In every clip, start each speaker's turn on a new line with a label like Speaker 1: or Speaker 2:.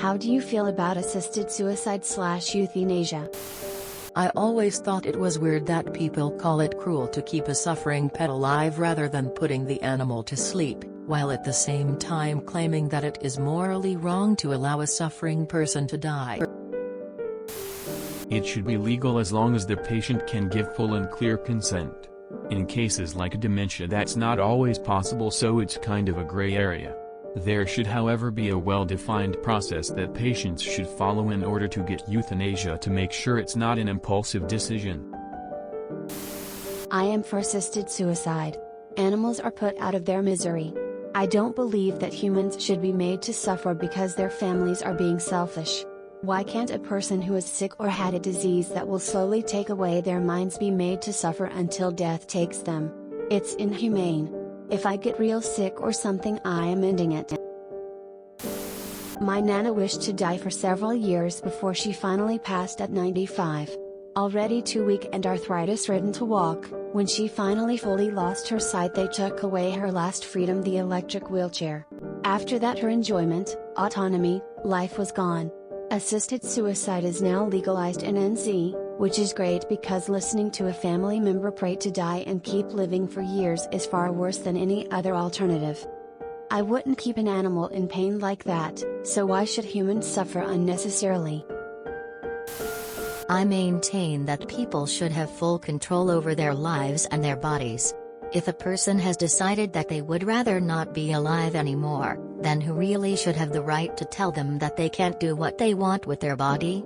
Speaker 1: How do you feel about assisted suicide/euthanasia?
Speaker 2: I always thought it was weird that people call it cruel to keep a suffering pet alive rather than putting the animal to sleep, while at the same time claiming that it is morally wrong to allow a suffering person to die.
Speaker 3: It should be legal as long as the patient can give full and clear consent. In cases like dementia, that's not always possible, so it's kind of a gray area. There should, however, be a well-defined process that patients should follow in order to get euthanasia, to make sure it's not an impulsive decision.
Speaker 1: I am for assisted suicide. Animals are put out of their misery. I don't believe that humans should be made to suffer because their families are being selfish. Why can't a person who is sick or had a disease that will slowly take away their minds be made to suffer until death takes them? It's inhumane. If I get real sick or something, I am ending it. My Nana wished to die for several years before she finally passed at 95. Already too weak and arthritis-ridden to walk, when she finally fully lost her sight, they took away her last freedom, the electric wheelchair. After that, her enjoyment, autonomy, life was gone. Assisted suicide is now legalized in NZ, which is great because listening to a family member pray to die and keep living for years is far worse than any other alternative. I wouldn't keep an animal in pain like that, so why should humans suffer unnecessarily?
Speaker 2: I maintain that people should have full control over their lives and their bodies. If a person has decided that they would rather not be alive anymore, then who really should have the right to tell them that they can't do what they want with their body?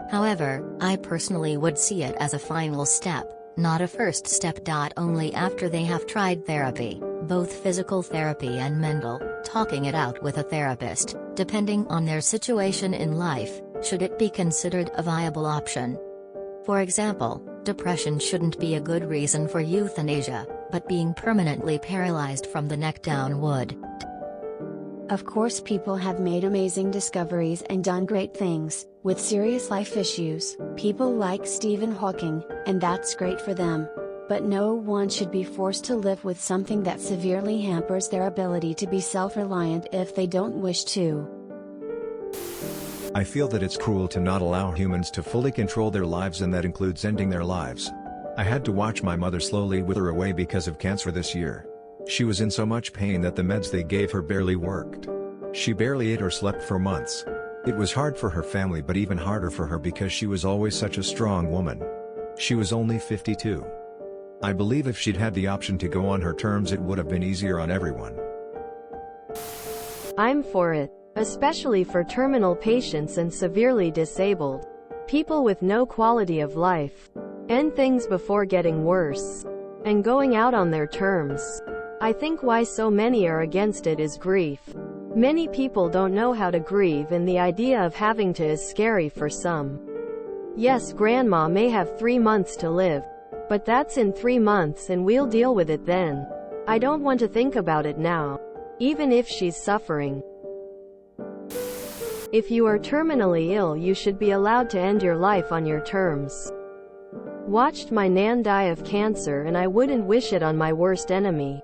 Speaker 2: However, I personally would see it as a final step, not a first step. Only after they have tried therapy, both physical therapy and mental, talking it out with a therapist, depending on their situation in life, should it be considered a viable option. For example, depression shouldn't be a good reason for euthanasia, but being permanently paralyzed from the neck down would.
Speaker 1: Of course, people have made amazing discoveries and done great things, with serious life issues, people like Stephen Hawking, and that's great for them. But no one should be forced to live with something that severely hampers their ability to be self-reliant if they don't wish to.
Speaker 4: I feel that it's cruel to not allow humans to fully control their lives, and that includes ending their lives. I had to watch my mother slowly wither away because of cancer this year. She was in so much pain that the meds they gave her barely worked. She barely ate or slept for months. It was hard for her family, but even harder for her because she was always such a strong woman. She was only 52. I believe if she'd had the option to go on her terms, it would have been easier on everyone.
Speaker 5: I'm for it, especially for terminal patients and severely disabled people with no quality of life. End things before getting worse and going out on their terms. I think why so many are against it is grief. Many people don't know how to grieve, and the idea of having to is scary for some. Yes, grandma may have 3 months to live, but that's in 3 months and we'll deal with it then. I don't want to think about it now, even if she's suffering. If you are terminally ill, you should be allowed to end your life on your terms. Watched my nan die of cancer, and I wouldn't wish it on my worst enemy.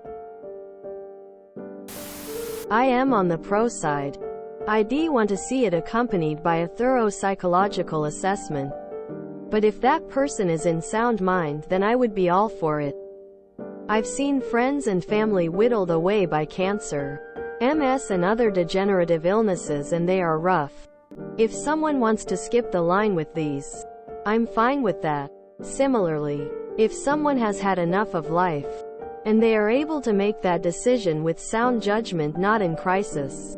Speaker 5: I am on the pro side. I do want to see it accompanied by a thorough psychological assessment. But if that person is in sound mind, then I would be all for it. I've seen friends and family whittled away by cancer, MS and other degenerative illnesses, and they are rough. If someone wants to skip the line with these, I'm fine with that. Similarly, if someone has had enough of life, and they are able to make that decision with sound judgment, not in crisis,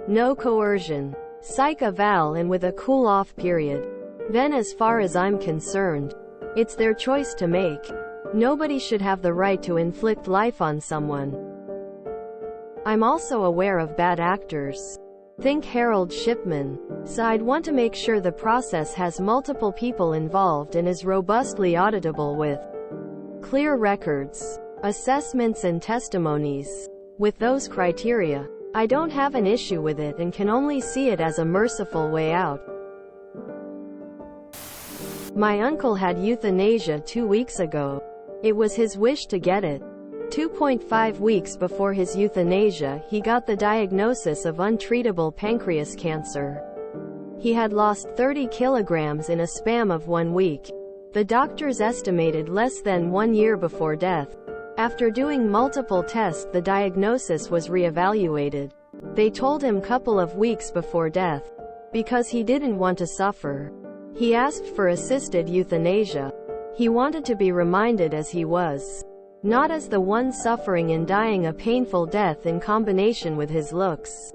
Speaker 5: no coercion, psych eval, and with a cool-off period, then as far as I'm concerned, it's their choice to make. Nobody should have the right to inflict life on someone. I'm also aware of bad actors. Think Harold Shipman. So I'd want to make sure the process has multiple people involved and is robustly auditable with clear records, assessments and testimonies. With those criteria, I don't have an issue with it and can only see it as a merciful way out. My uncle had euthanasia 2 weeks ago. It was his wish to get it. 2.5 weeks before his euthanasia, he got the diagnosis of untreatable pancreas cancer. He had lost 30 kilograms in a span of 1 week. The doctors estimated less than 1 year before death. After doing multiple tests, the diagnosis was reevaluated. They told him couple of weeks before death. Because he didn't want to suffer, he asked for assisted euthanasia. He wanted to be reminded as he was, not as the one suffering and dying a painful death in combination with his looks.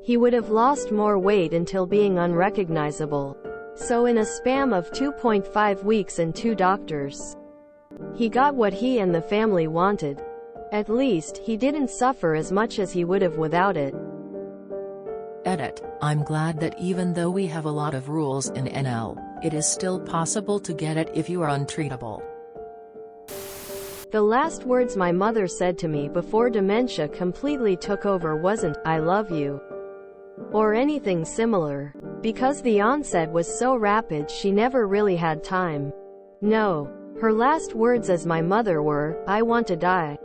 Speaker 5: He would have lost more weight until being unrecognizable. So in a span of 2.5 weeks and 2 doctors, he got what he and the family wanted. At least, he didn't suffer as much as he would have without it.
Speaker 6: Edit. I'm glad that even though we have a lot of rules in NL, it is still possible to get it if you are untreatable.
Speaker 5: The last words my mother said to me before dementia completely took over wasn't, "I love you," or anything similar. Because the onset was so rapid, she never really had time. No. Her last words as my mother were, "I want to die."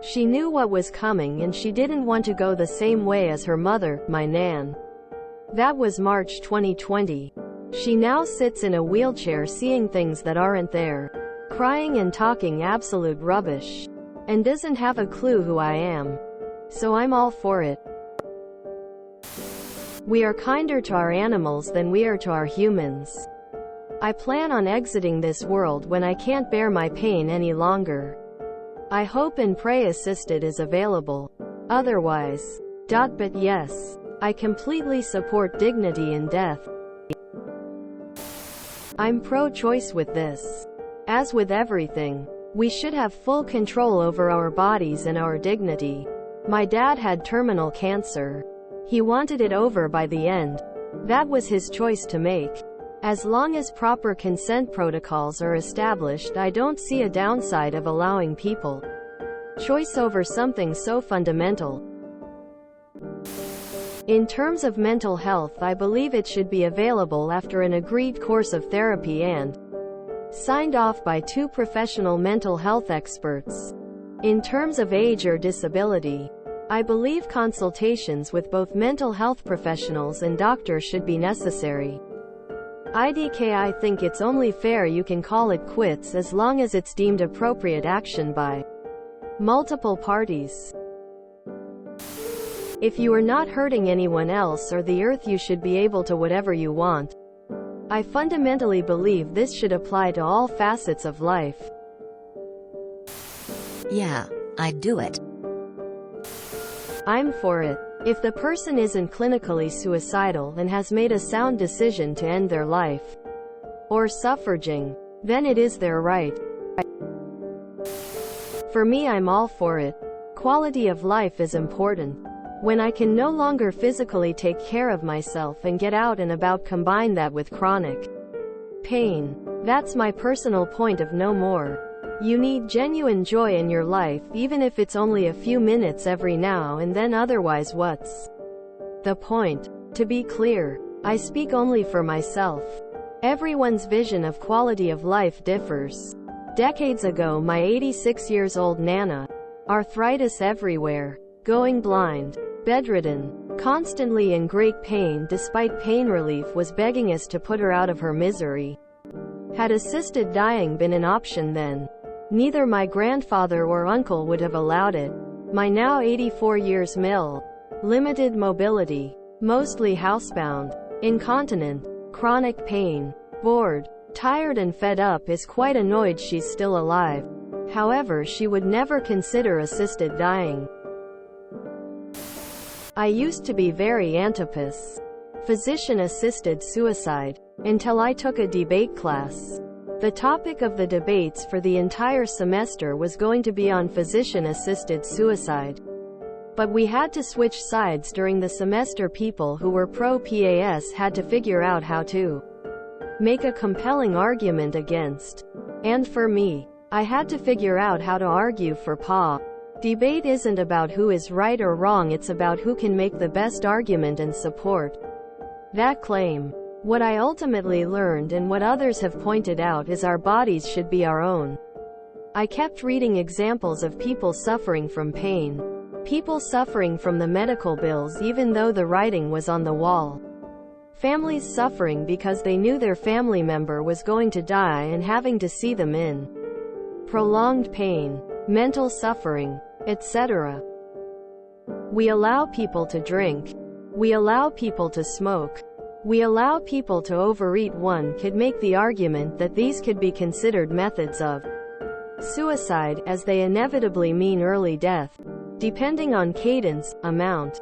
Speaker 5: She knew what was coming and she didn't want to go the same way as her mother, my nan. That was March 2020. She now sits in a wheelchair seeing things that aren't there, crying and talking absolute rubbish, and doesn't have a clue who I am. So I'm all for it. We are kinder to our animals than we are to our humans. I plan on exiting this world when I can't bear my pain any longer. I hope and pray assisted is available. Otherwise. But yes, I completely support dignity in death. I'm pro-choice with this. As with everything, we should have full control over our bodies and our dignity. My dad had terminal cancer. He wanted it over by the end. That was his choice to make. As long as proper consent protocols are established, I don't see a downside of allowing people choice over something so fundamental. In terms of mental health, I believe it should be available after an agreed course of therapy and signed off by 2 professional mental health experts. In terms of age or disability, I believe consultations with both mental health professionals and doctors should be necessary. I think it's only fair you can call it quits as long as it's deemed appropriate action by multiple parties. If you are not hurting anyone else or the earth, you should be able to whatever you want. I fundamentally believe this should apply to all facets of life.
Speaker 2: Yeah, I'd do it.
Speaker 5: I'm for it. If the person isn't clinically suicidal and has made a sound decision to end their life or suffraging, then it is their right. For me, I'm all for it. Quality of life is important. When I can no longer physically take care of myself and get out and about, combine that with chronic pain. That's my personal point of no more. You need genuine joy in your life, even if it's only a few minutes every now and then. Otherwise, what's the point? To be clear, I speak only for myself. Everyone's vision of quality of life differs. Decades ago, my 86-year-old Nana, arthritis everywhere, going blind, bedridden, constantly in great pain despite pain relief, was begging us to put her out of her misery. Had assisted dying been an option then, neither my grandfather or uncle would have allowed it. My now 84 years mill, limited mobility, mostly housebound, incontinent, chronic pain, bored, tired and fed up, is quite annoyed she's still alive. However, she would never consider assisted dying. I used to be very antipas physician-assisted suicide, until I took a debate class. The topic of the debates for the entire semester was going to be on physician-assisted suicide. But we had to switch sides during the semester. People who were pro-PAS had to figure out how to make a compelling argument against. And for me, I had to figure out how to argue for PA. Debate isn't about who is right or wrong, it's about who can make the best argument and support that claim. What I ultimately learned, and what others have pointed out, is our bodies should be our own. I kept reading examples of people suffering from pain. People suffering from the medical bills even though the writing was on the wall. Families suffering because they knew their family member was going to die and having to see them in prolonged pain, mental suffering, etc. We allow people to drink. We allow people to smoke. We allow people to overeat. One could make the argument that these could be considered methods of suicide, as they inevitably mean early death. Depending on cadence, amount.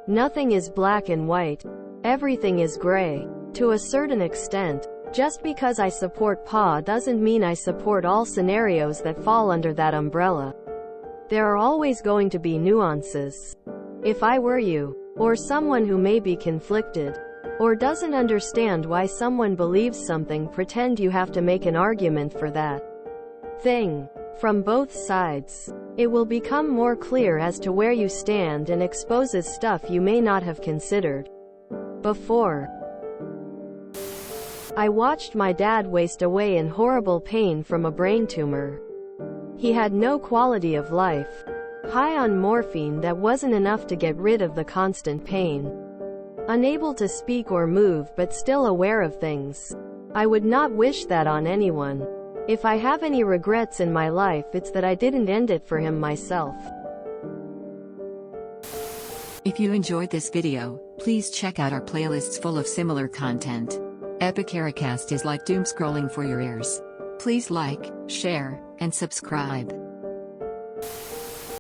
Speaker 5: Nothing is black and white. Everything is gray. To a certain extent. Just because I support PA doesn't mean I support all scenarios that fall under that umbrella. There are always going to be nuances. If I were you, or someone who may be conflicted, or doesn't understand why someone believes something, pretend you have to make an argument for that thing. From both sides. It will become more clear as to where you stand and exposes stuff you may not have considered before. I watched my dad waste away in horrible pain from a brain tumor. He had no quality of life. High on morphine that wasn't enough to get rid of the constant pain. Unable to speak or move but still aware of things. I would not wish that on anyone. If I have any regrets in my life, it's that I didn't end it for him myself.
Speaker 7: If you enjoyed this video, please check out our playlists full of similar content. TooAfraidToAsk is like doom scrolling for your ears. Please like, share, and subscribe.